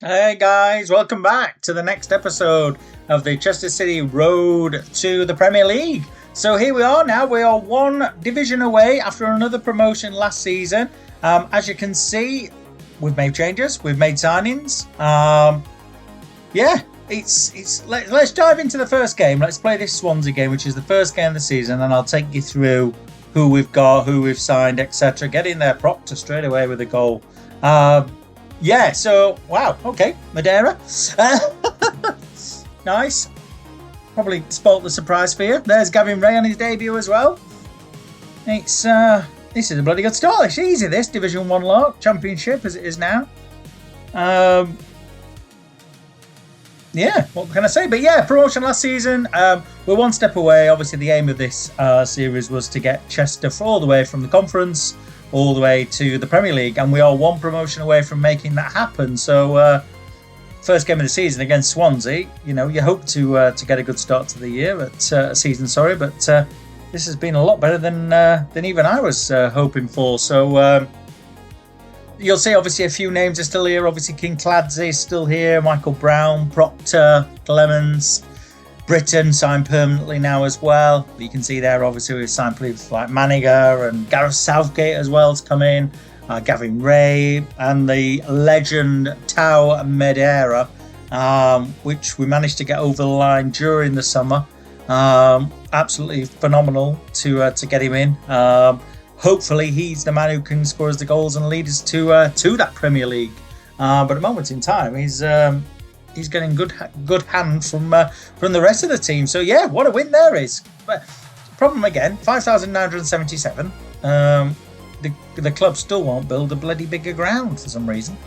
Hey guys, welcome back to the next episode of the Chester City Road to the Premier League. So here we are now, we are one division away after another promotion last season. As you can see, we've made changes, we've made signings. Let's dive into the first game. Let's play this Swansea game, which is the first game of the season, and I'll take you through who we've got, who we've signed, etc. Get in there, Proctor straight away with a goal. Wow, okay, Madeira. Nice. Probably spoilt the surprise for you. There's Gavin Ray on his debut as well. This is a bloody good start. It's easy, this Division 1 lot, Championship as it is now. What can I say? But yeah, promotion last season. We're one step away. Obviously, the aim of this series was to get Chester all the way from the conference all the way to the Premier League, and we are one promotion away from making that happen. So, first game of the season against Swansea, you hope to get a good start to the year, but this has been a lot better than even I was hoping for. So, you'll see obviously a few names are still here. Obviously, Kincladze is still here, Michael Brown, Proctor, Clemens. Britain signed permanently now as well. You can see there, obviously, we've signed players like Maniger and Gareth Southgate as well to come in. Gavin Ray and the legend Tau Madeira, which we managed to get over the line during the summer. Absolutely phenomenal to get him in. Hopefully, he's the man who can score us the goals and lead us to that Premier League. But at the moment in time, he's getting good hand from the rest of the team. So yeah, what a win there is. But problem again, 5,977. The club still won't build a bloody bigger ground for some reason.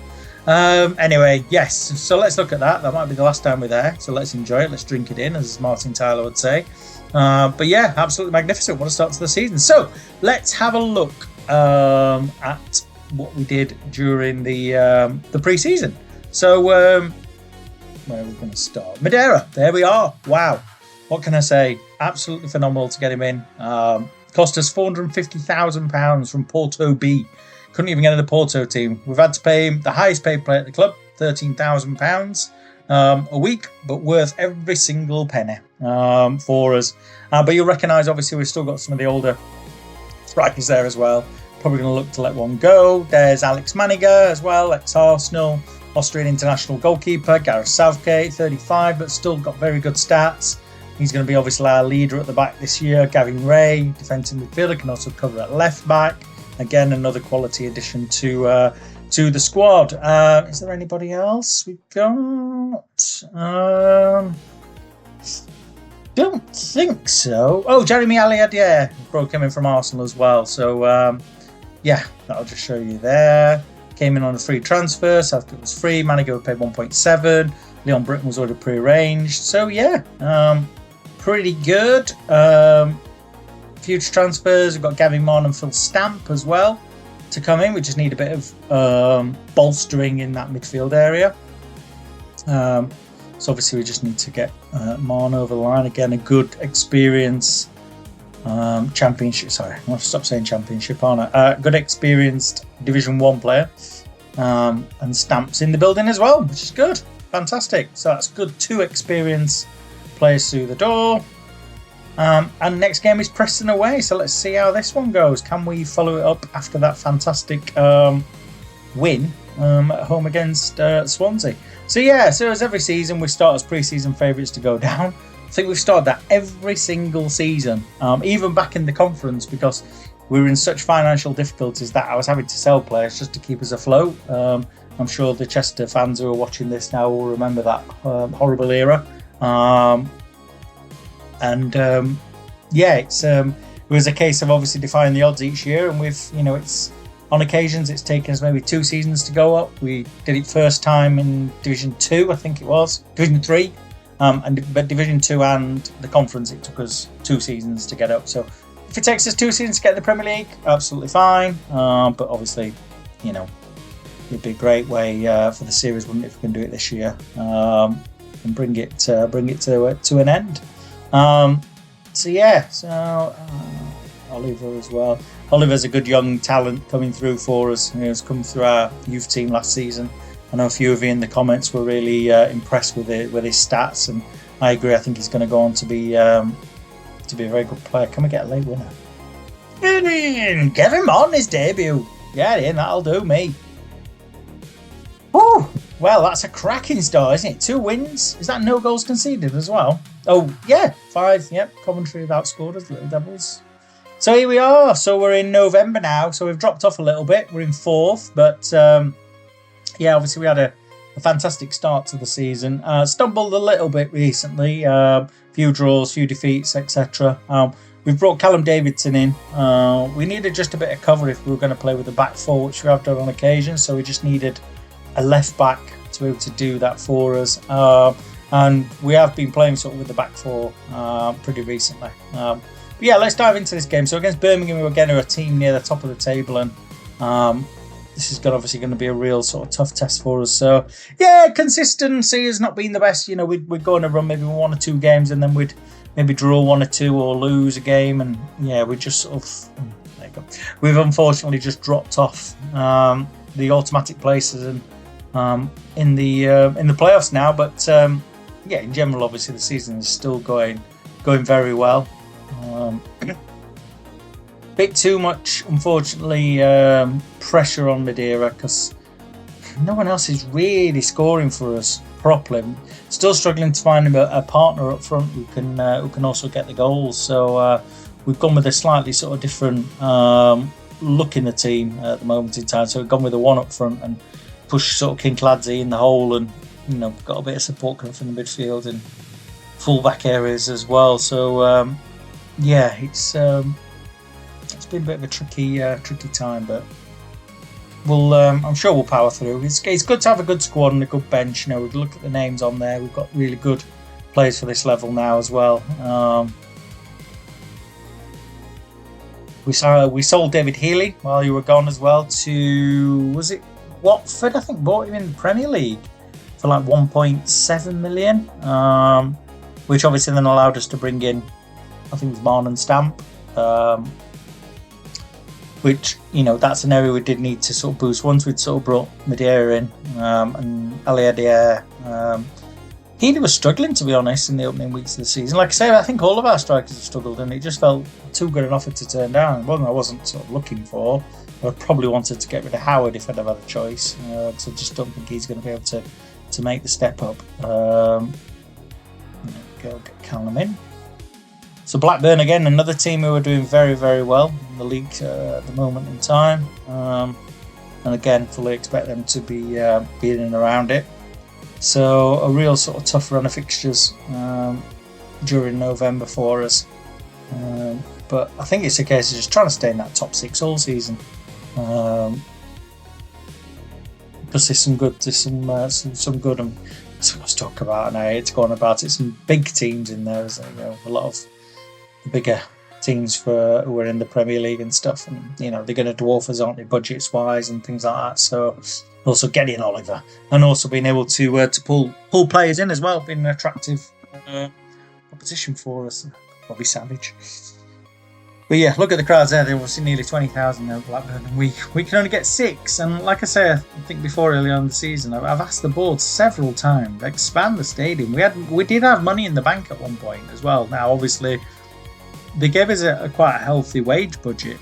Anyway, yes. So let's look at that. That might be the last time we're there. So let's enjoy it. Let's drink it in, as Martin Tyler would say. But yeah, absolutely magnificent. What a start to the season. So let's have a look at what we did during the pre-season. So. Where are we going to start? Madeira, there we are. Wow. What can I say? Absolutely phenomenal to get him in. Cost us £450,000 from Porto B. Couldn't even get in the Porto team. We've had to pay him the highest paid player at the club, £13,000 a week, but worth every single penny for us. But you'll recognise, obviously, we've still got some of the older strikers there as well. Probably going to look to let one go. There's Alex Maniger as well, ex-Arsenal. Austrian international goalkeeper, Gareth Southgate, 35, but still got very good stats. He's going to be obviously our leader at the back this year. Gavin Ray, defensive midfielder, can also cover at left back. Again, another quality addition to the squad. Is there anybody else we've got? Don't think so. Oh, Jeremy Aliadier broke him in from Arsenal as well. So, that'll just show you there. Came in on a free transfer. Southgate was free. Manigo paid 1.7. Leon Britton was already pre-arranged. So yeah, pretty good. Future transfers. We've got Gavin Mon and Phil Stamp as well to come in. We just need a bit of bolstering in that midfield area. So obviously we just need to get Mon over the line again. A good experience. Championship. Sorry, I'll stop saying championship, aren't I? Good experienced Division 1 player, and Stamps in the building as well, which is good. Fantastic. So that's good. 2 experienced players through the door. And next game is Preston away. So let's see how this one goes. Can we follow it up after that fantastic win at home against Swansea? So yeah, so as every season, we start as pre-season favourites to go down. I think we've started that every single season, even back in the conference, because we were in such financial difficulties that I was having to sell players just to keep us afloat. I'm sure the Chester fans who are watching this now will remember that horrible era. It was a case of obviously defying the odds each year, and it's on occasions it's taken us maybe 2 seasons to go up. We did it first time in Division 2, I think it was, Division 3. But Division 2 and the conference, it took us 2 seasons to get up. So if it takes us 2 seasons to get in the Premier League, absolutely fine. But obviously, it'd be a great way for the series, wouldn't it, if we can do it this year and bring it to an end. Oliver as well. Oliver's a good young talent coming through for us. He's come through our youth team last season. I know a few of you in the comments were really impressed with his stats, and I agree. I think he's going to go on to be a very good player. Can we get a late winner? Get him on his debut. Get in, that'll do me. Whew. Well, that's a cracking start, isn't it? 2 wins. Is that no goals conceded as well? Oh, yeah, 5. Yep, Coventry have outscored us, Little Devils. So here we are. So we're in November now. So we've dropped off a little bit. We're in 4th. But, yeah, obviously we had a fantastic start to the season. Stumbled a little bit recently. Few draws, few defeats, etc. We've brought Callum Davidson in. We needed just a bit of cover if we were going to play with the back 4, which we have done on occasion. So we just needed a left back to be able to do that for us. And we have been playing sort of with the back 4 pretty recently. But yeah, let's dive into this game. So against Birmingham, we're again a team near the top of the table, and this is obviously going to be a real sort of tough test for us. So yeah, consistency has not been the best. You know, we'd go on a run maybe 1 or 2 games, and then we'd maybe draw 1 or 2 or lose a game, and yeah, we just sort of there you go. We've unfortunately just dropped off the automatic places and in the playoffs now. But yeah, in general, obviously the season is still going very well. Bit too much, unfortunately, pressure on Madeira because no one else is really scoring for us properly. Still struggling to find a partner up front who can also get the goals. So we've gone with a slightly sort of different look in the team at the moment in time. So we've gone with a 1 up front and pushed sort of King Cladzy in the hole, and you know, got a bit of support coming from the midfield and full-back areas as well. So yeah, it's been a bit of a tricky time, but we'll I'm sure we'll power through. It's good to have a good squad and a good bench. You know, we look at the names on there. We've got really good players for this level now as well. We sold David Healy while you were gone as well to, was it Watford? I think bought him in the Premier League for like 1.7 million, which obviously then allowed us to bring in, I think it was Marn and Stamp, which, you know, that's an area we did need to sort of boost once we'd sort of brought Madeira in, and Ali Adair. Healy was struggling, to be honest, in the opening weeks of the season. Like I say, I think all of our strikers have struggled, and it just felt too good an offer to turn down. One I wasn't sort of looking for. I probably wanted to get rid of Howard if I'd have had a choice. So I just don't think he's going to be able to make the step up. Go get Callum in. So Blackburn again, another team who are doing very, very well in the league at the moment in time. And again, fully expect them to be in and around it. So a real sort of tough run of fixtures during November for us. But I think it's a case of just trying to stay in that top 6 all season. Because there's some good, and so much to talk about, and I hate to go on about it. Some big teams in there, isn't there? You know, a lot of the bigger teams who are in the Premier League and stuff, and you know, they're going to dwarf us, aren't they, budgets wise and things like that. So also getting Oliver and also being able to pull players in as well, being an attractive competition for us. Bobby Savage. But yeah, look at the crowds there. They're obviously nearly 20,000 now, Blackburn, and we can only get 6. And like I say, I think before early on in the season, I've asked the board several times to expand the stadium. We did have money in the bank at one point as well. Now, obviously, they gave us a quite a healthy wage budget,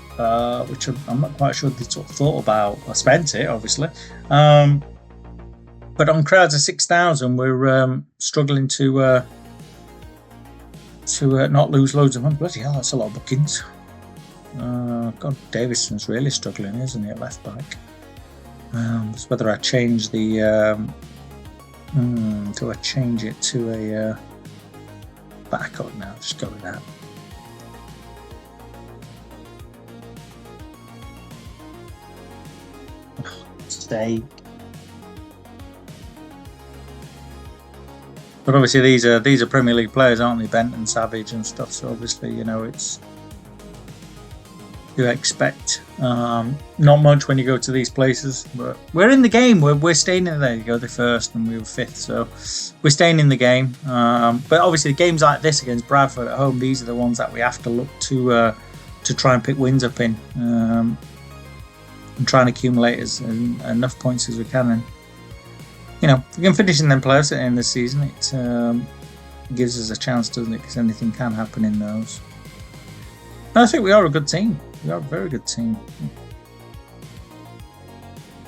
which I'm not quite sure they sort of thought about. I spent it, obviously. But on crowds of 6,000, we're struggling to not lose loads of money. Bloody hell, that's a lot of bookings. God, Davison's really struggling, isn't he, at left back? It's whether I change the... do I change it to a backup now? Just go with that. Stay. But obviously these are Premier League players, aren't they? Bent and Savage and stuff. So obviously, you know, it's you expect not much when you go to these places. But we're in the game. We're staying in there. You go the first, and we were 5th, so we're staying in the game. But obviously, games like this against Bradford at home, these are the ones that we have to look to try and pick wins up in, and try and accumulate enough points as we can. And if we can finish in them playoffs at the end of the season, it gives us a chance, doesn't it? Because anything can happen in those. And I think we are a good team. We are a very good team.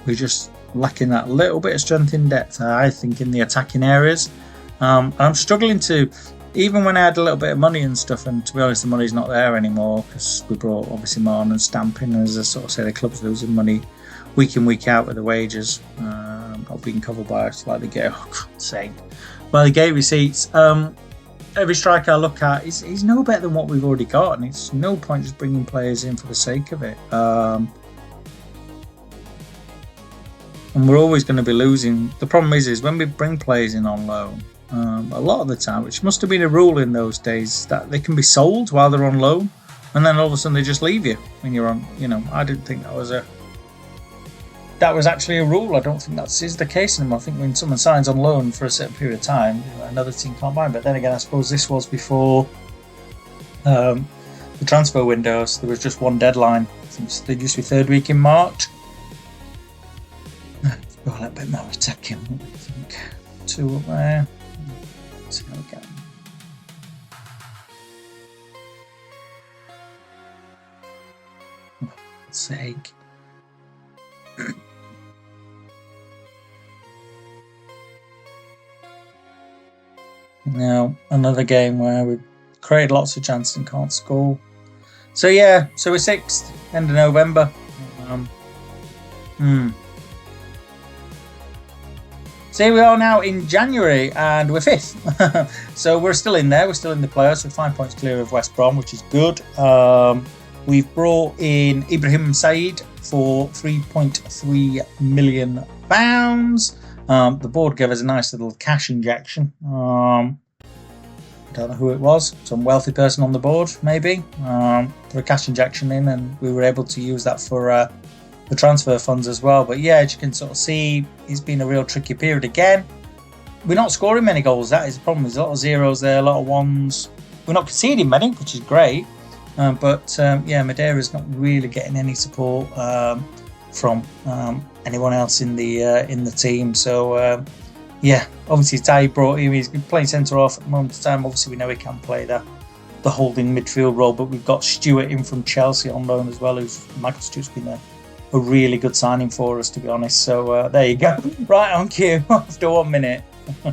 We're just lacking that little bit of strength in depth, I think, in the attacking areas. I'm struggling to, even when I had a little bit of money and stuff, and to be honest, the money's not there anymore because we brought obviously Marn and Stamping, as I sort of say, the club's losing money week in, week out with the wages, not being covered by the gate receipts. Every striker I look at, he's no better than what we've already got, and it's no point just bringing players in for the sake of it. And we're always going to be losing. The problem is when we bring players in on loan, a lot of the time, which must have been a rule in those days, that they can be sold while they're on loan, and then all of a sudden they just leave you when you're on. I didn't think that was actually a rule. I don't think that is the case anymore. I think when someone signs on loan for a certain period of time, another team can't buy him. But then again, I suppose this was before the transfer window, so there was just one deadline. I think there used to be third week in March. A little bit more attacking, I think. 2 up there. Let's see how we go. For God's sake. Now, another game where we created lots of chances and can't score. So we're 6th, end of November. So here we are now in January, and we're 5th. So we're still in there. We're still in the playoffs. We're 5 points clear of West Brom, which is good. We've brought in Ibrahim Said for £3.3 million. The board gave us a nice little cash injection. I don't know who it was. Some wealthy person on the board, maybe. Put a cash injection in, and we were able to use that for the transfer funds as well. But yeah, as you can sort of see, it's been a real tricky period again. We're not scoring many goals. That is the problem. There's a lot of zeros there, a lot of ones. We're not conceding many, which is great. But Madeira's not really getting any support from anyone else in the team. So obviously Ty brought him. He's been playing centre half at the moment of time. Obviously we know he can play the holding midfield role, but we've got Stewart in from Chelsea on loan as well. Michael Stewart's been a really good signing for us, to be honest. So there you go. Right on cue after 1 minute. I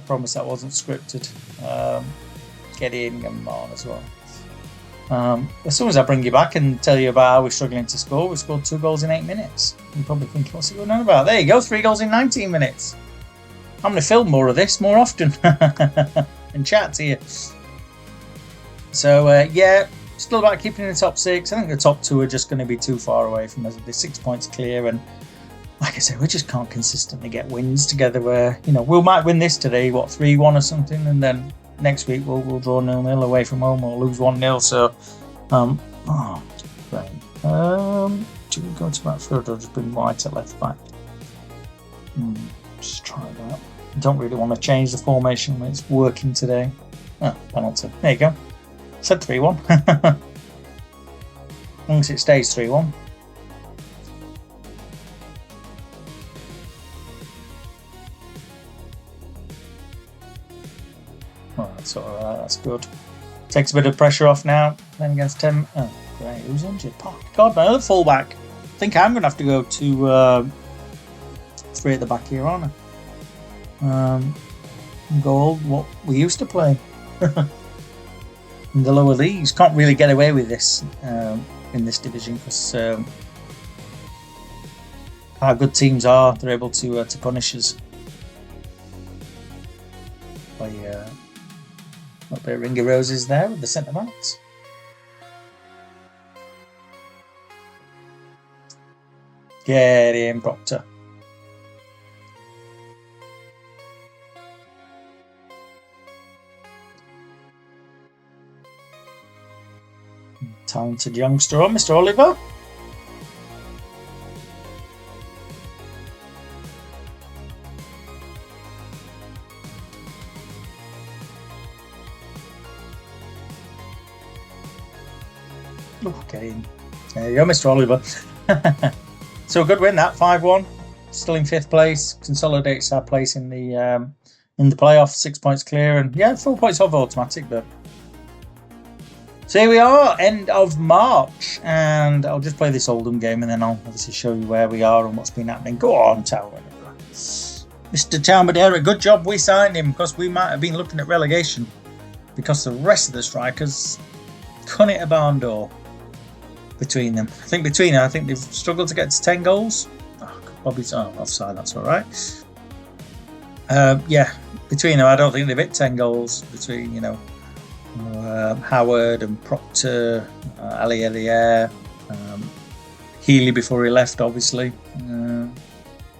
promise that wasn't scripted. Get in and on as well. As soon as I bring you back and tell you about how we're struggling to score, we scored 2 goals in 8 minutes. You're probably thinking, what's he going on about? There you go, 3 goals in 19 minutes. I'm going to film more of this more often and chat to you. So, still about keeping in the top 6. I think the top 2 are just going to be too far away from us. They're 6 points clear, and like I said, we just can't consistently get wins together where, we might win this today, 3-1 or something, and then next week we'll draw 0-0 away from home or lose 1-0. So, great. Do we go to back third or just bring White at left back? Just try that. I don't really want to change the formation when it's working today. Penalty. There you go. Said 3-1. As long as it stays 3-1. Oh, that's alright, that's good. Takes a bit of pressure off now. Then against Tim. Oh, great. Who's injured? Oh, God, my other fullback. I think I'm going to have to go to 3 at the back here, aren't I? Goal, what we used to play. In the lower leagues. Can't really get away with this in this division because how good teams are. They're able to punish us. By a little bit of Ring of Roses there with the centre backs. Get in, Proctor. Talented youngster on, Mr. Oliver. Okay, there you go, Mr. Oliver. So a good win that, 5-1. still in 5th place, consolidates our place in the playoff, 6 points clear, and yeah, 4 points off automatic. But so here we are, end of March, and I'll just play this Oldham game, and then I'll obviously show you where we are and what's been happening. Go on, Tower. Mr. Tower Madeira, good job we signed him, because we might have been looking at relegation, because the rest of the strikers couldn't hit a barn door between them. I think they've struggled to get to 10 goals. Probably offside, that's all right. Yeah, between them, I don't think they've hit 10 goals between, Howard and Proctor, Ali Elier, Healy before he left, obviously.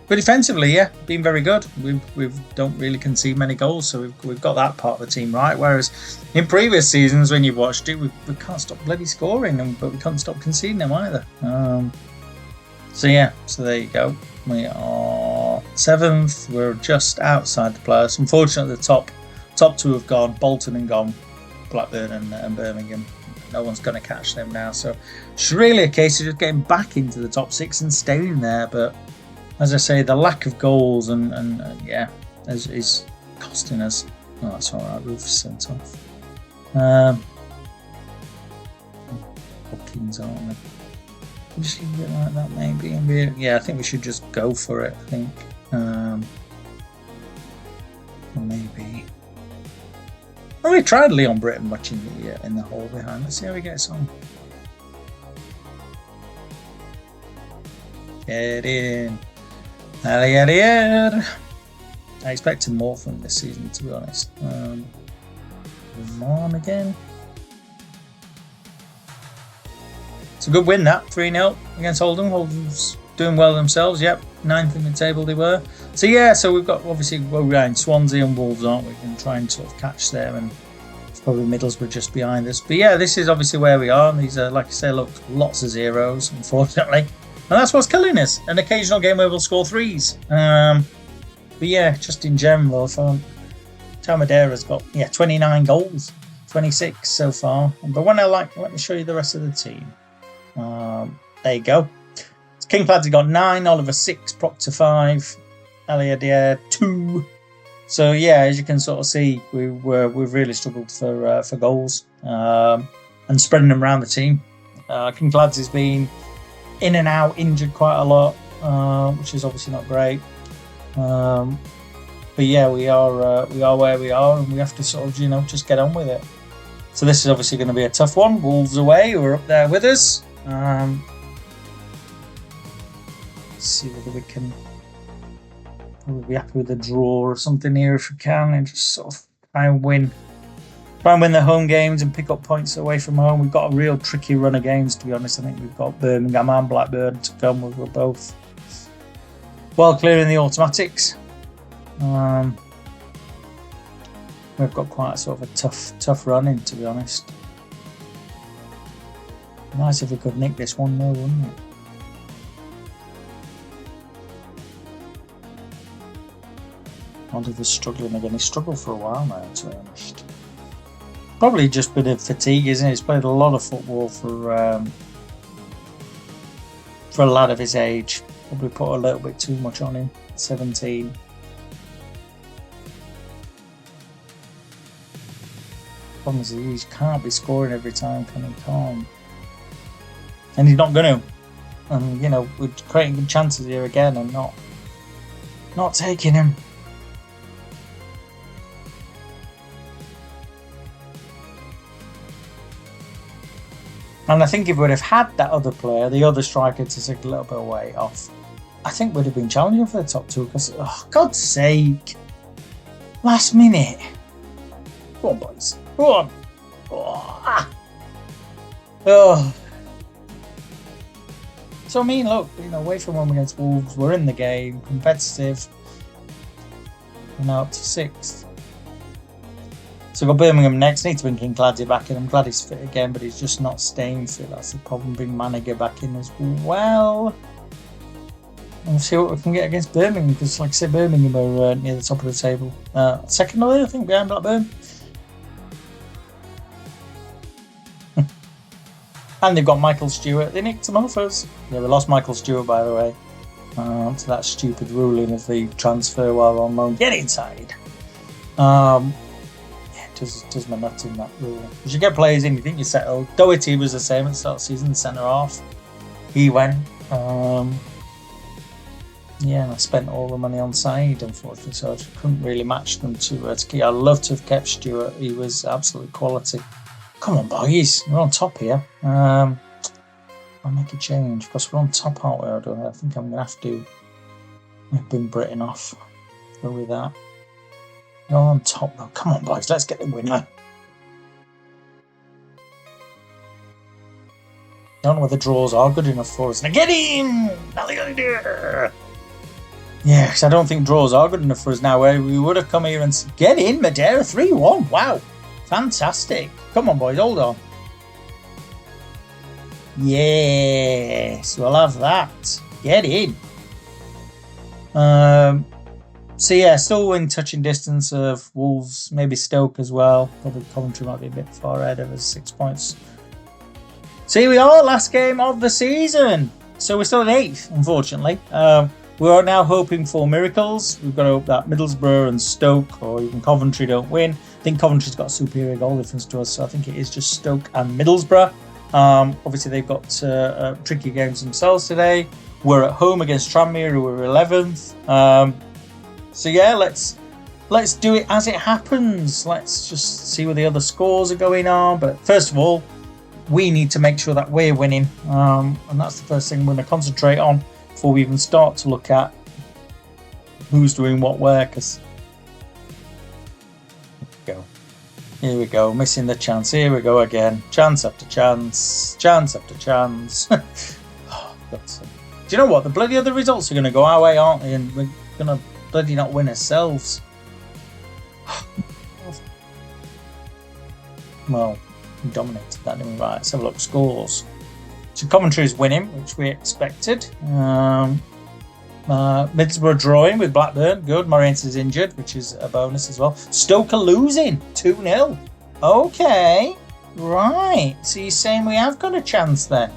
But defensively, yeah, been very good. We don't really concede many goals, so we've got that part of the team right. Whereas in previous seasons, when you've watched it, we can't stop bloody scoring them, but we can't stop conceding them either. So there you go. We are 7th. We're just outside the playoffs. Unfortunately, the top 2 have gone. Bolton and gone. Blackburn and Birmingham. No one's going to catch them now. So it's really a case of just getting back into the top 6 and staying there. But as I say, the lack of goals and is costing us. Oh, that's all right. Roof's sent off. Bookings, aren't they? Just leave it like that, maybe. Yeah, I think we should just go for it. I think maybe. Well, we tried Leon Britton much in the hole behind. Let's see how he gets on. Get in, I expected more from this season, to be honest. On again. It's a good win, that 3-0 against Oldham. Oldham's doing well themselves. Yep, 9th in the table they were. So we've got obviously we're in Swansea and Wolves, aren't we? We can try and sort of catch them, and it's probably Middlesbrough just behind us. But yeah, this is obviously where we are. And these are, like I say, look, lots of zeros, unfortunately, and that's what's killing us. An occasional game where we'll score 3s. But yeah, just in general, Tower Madeira's got 29 goals, 26 so far. But let me show you the rest of the team. There you go. King Clad's got 9, Oliver 6, Proctor 5, Eliadier 2. So yeah, as you can sort of see, we've really struggled for goals and spreading them around the team. King Clad's has been in and out, injured quite a lot, which is obviously not great. But yeah, we are where we are, and we have to sort of just get on with it. So this is obviously going to be a tough one. Wolves away, we're up there with us. Let's see whether we can probably be happy with a draw or something here if we can, and just sort of try and win the home games and pick up points away from home. We've got a real tricky run of games, to be honest. I think we've got Birmingham and Blackburn to come. We're both well clearing the automatics. We've got quite sort of a tough run in, to be honest. Nice if we could nick this 1-0, wouldn't it? Oliver's struggling again. He's struggled for a while now, to be honest. Probably just a bit of fatigue, isn't it? He's played a lot of football for a lad of his age. Probably put a little bit too much on him. 17. Problem is he can't be scoring every time, can he? Can't. And he's not going to. And we're creating good chances here again and not taking him. And I think if we'd have had that other player, the other striker, to take a little bit of weight off, I think we'd have been challenging for the top 2. Because, oh, God's sake, last minute. Go on, boys. Go on. Oh. So, I mean, look, away from home against Wolves, we're in the game, competitive. We're now up to 6th. So we've got Birmingham next. Need to bring King Cladzy back in. I'm glad he's fit again, but he's just not staying fit. That's the problem. Bring Maniger back in as well. And we'll see what we can get against Birmingham, because, like I said, Birmingham are near the top of the table. Second, I think, behind Blackburn. And they've got Michael Stewart. They nicked him off us. Yeah, we lost Michael Stewart, by the way. to that stupid ruling of the transfer while on loan. Get inside. Yeah, it does my nut in that ruling. You get players in, you think you're settled. Doherty was the same at the start of the season, centre half. He went. Yeah, and I spent all the money on side, unfortunately, so I couldn't really match them to keep. I'd love to have kept Stewart. He was absolute quality. Come on, boys. We're on top here. I'll make a change because we're on top, aren't we? I think I'm going to have to bring Britain off. Go with that. You're on top, though. Come on, boys. Let's get the winner. I don't know whether draws are good enough for us. Now get in! Yeah, because I don't think draws are good enough for us now. Where we would have come here and said, get in, Madeira 3-1. Wow. Fantastic. Come on, boys. Hold on. Yes, we'll have that. Get in. So yeah, still in touching distance of Wolves, maybe Stoke as well. Probably Coventry might be a bit far ahead of us, 6 points. So here we are, last game of the season. So we're still in 8th, unfortunately. We are now hoping for miracles. We've got to hope that Middlesbrough and Stoke or even Coventry don't win. I think Coventry's got a superior goal difference to us, so I think it is just Stoke and Middlesbrough. Obviously, they've got tricky games themselves today. We're at home against Tranmere, who are 11th. So yeah, let's do it as it happens. Let's just see where the other scores are going on. But first of all, we need to make sure that we're winning, and that's the first thing we're going to concentrate on before we even start to look at who's doing what where. Because here we go, missing the chance. Here we go again, chance after chance, chance after chance. Oh, do you know what? The bloody other results are going to go our way, aren't they? And we're going to bloody not win ourselves. Well, we dominated that, didn't we? Right, let's have a look. Scores. So Coventry is winning, which we expected. Middlesbrough drawing with Blackburn. Good. Moraines is injured, which is a bonus as well. Stoke are losing 2-0. Okay. Right. So you're saying we have got a chance then.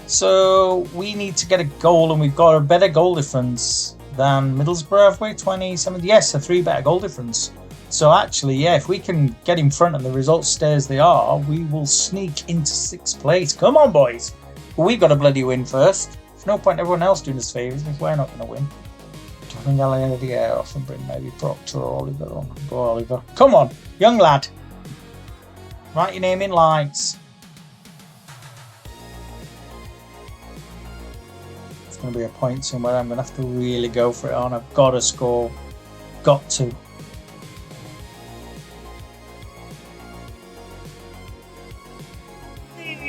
So we need to get a goal, and we've got a better goal difference than Middlesbrough, have we? 27. Yes, a 3 better goal difference. So actually, yeah, if we can get in front and the results stay as they are, we will sneak into 6th place. Come on, boys. But we've got to bloody win first. There's no point everyone else doing us favours if we're not going to win. I think I'll end the air off and bring maybe Proctor or Oliver on. Go Oliver. Come on, young lad. Write your name in lights. It's going to be a point somewhere. I'm going to have to really go for it on. I've got to score. Got to.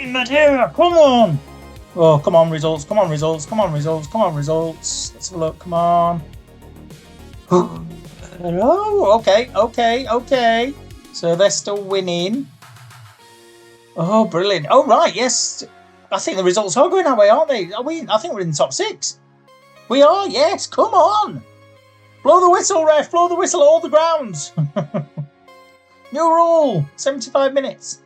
Madeira, come on! Oh, come on, results, come on, results, come on, results, come on, results. Let's have a look, come on. Oh, okay. So they're still winning. Oh, brilliant. Oh, right, yes. I think the results are going that way, aren't they? I think we're in the top 6. We are, yes, come on. Blow the whistle, ref, blow the whistle at all the grounds. New rule, 75 minutes.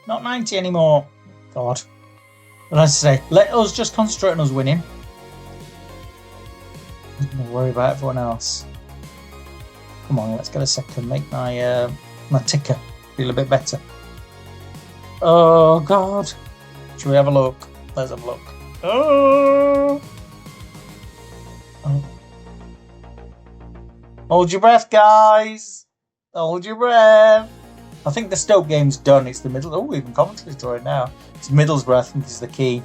Not 90 anymore. God. But as I say, let us just concentrate on us winning. Don't worry about everyone else. Come on, let's get a second. Make my my ticker feel a bit better. Oh, God. Should we have a look? Let's have a look. Oh. Hold your breath, guys. Hold your breath. I think the Stoke game's done. It's the middle. Oh, even Coventry's drawing now. It's Middlesbrough, I think, is the key.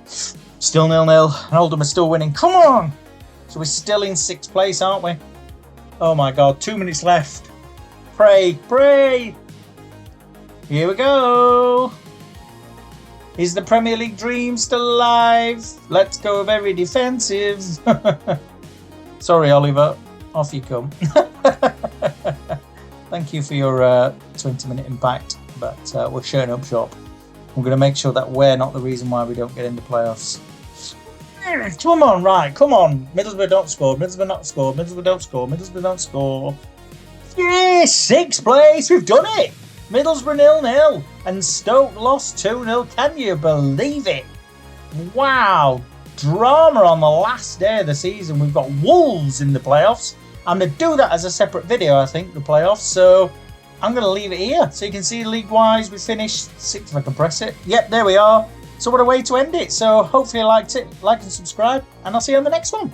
Still 0-0. And Oldham are still winning. Come on! So we're still in 6th place, aren't we? Oh my God, 2 minutes left. Pray, pray! Here we go! Is the Premier League dream still alive? Let's go very defensive. Sorry, Oliver. Off you come. Thank you for your 20-minute impact, but we're showing up shop. We're going to make sure that we're not the reason why we don't get into playoffs. Come on, right, come on. Middlesbrough don't score, Middlesbrough not score, Middlesbrough don't score, Middlesbrough don't score. Yes, 6th place, we've done it. Middlesbrough 0-0 and Stoke lost 2-0. Can you believe it? Wow. drama on the last day of the season. We've got Wolves in the playoffs. I'm going to do that as a separate video, I think, the playoffs. So I'm going to leave it here. So you can see league-wise, we finished 6th if I can press it. Yep, there we are. So what a way to end it. So hopefully you liked it. Like and subscribe. And I'll see you on the next one.